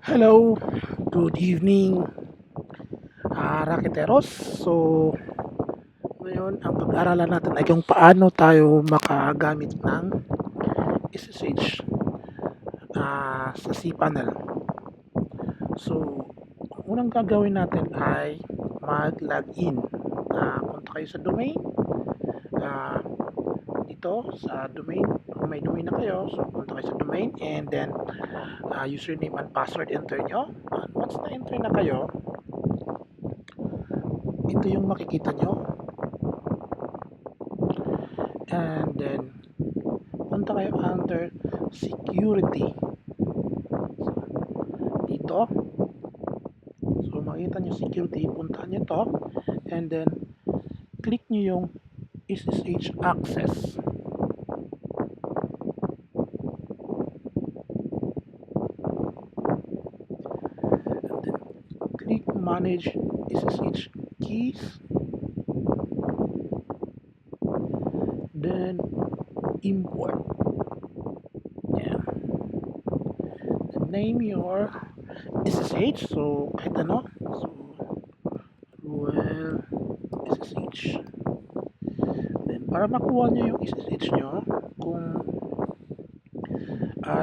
Hello, good evening, Raketeros. So, ngayon ang pag-aralan natin ay kung paano tayo makagamit ng SSH sa cPanel. So, ang unang gagawin natin ay mag-login. Punta kayo sa domain. Ah, Dito sa domain, kung may domain na kayo, so punta kayo sa domain and then username and password enter nyo. And once na-enter na kayo, ito yung makikita nyo. And then, punta kayo under security. Dito. So, makikita nyo security. Puntahan nyo to. And then, click nyo yung SSH access. And then, click manage SSH keys. Then, import. Yeah. Then, name your SSH. So, kahit ano. So, Ruel SSH. Then, para makuha nyo yung SSH nyo, kung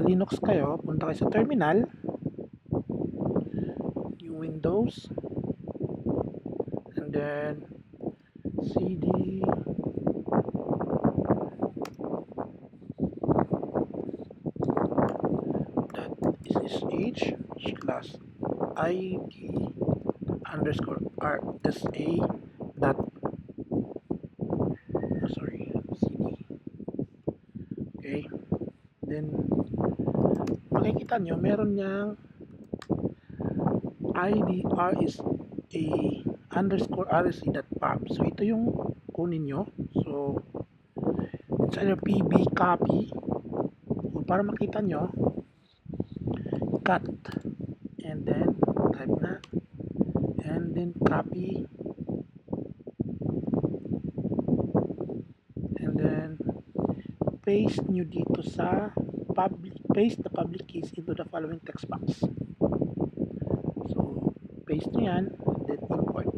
Linux kayo, punta kayo sa terminal, yung Windows, and then cd /ssh id underscore rsa dot cd. Okay, then makikita nyo meron niyang id rsa underscore rsa dot pub. So ito yung kunin nyo. So it's either pb copy o para makita nyo cut and then type na and then copy and then paste nyo dito sa paste the public keys into the following text box. So paste nyo yan and then import.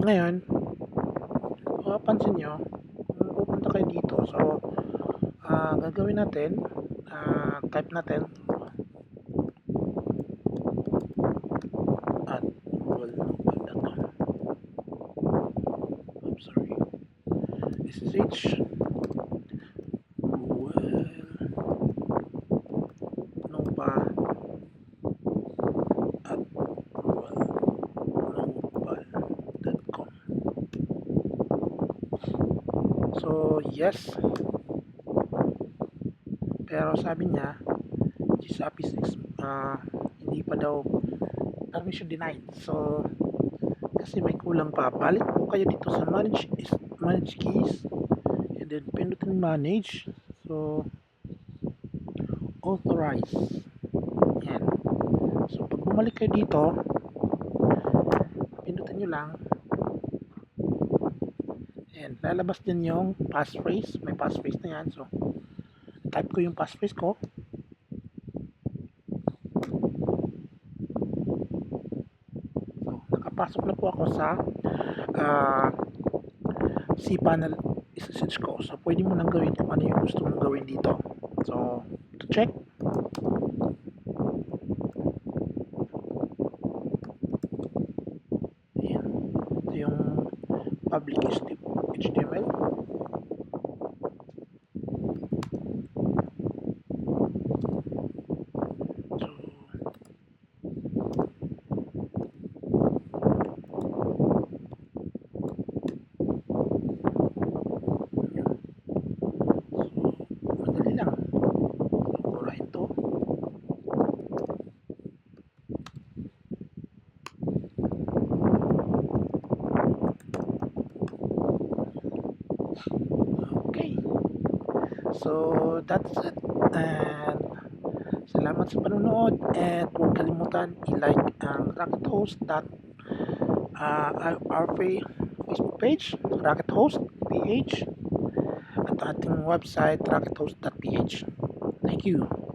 Ngayon kung mapansin nyo kung pupunta kayo dito, so gagawin natin, type natin at google.com. I'm sorry, SSH Google Nova at google.com. So yes, pero sabi niya GSAPI 6 hindi pa daw permission denied. So kasi may kulang pa, balik po kayo dito sa manage keys and then pindutin manage. So authorize yan. So pag bumalik kayo dito, pindutin nyo lang and lalabas din yung passphrase. May passphrase na yan. So type ko yung passphrase ko. So nakapasok na po ako sa cPanel SSH ko. So pwede mo nang gawin kung ano yung gusto mong gawin dito. So to check, ayan, ito yung public HTML. Madali lang. So burahin to. Okay. So that's it. And salamat sa panonood at huwag kalimutan i-like ang Rocket Host our Facebook page, Rocket Host PH, at ating website rockethost.ph. Thank Thank you.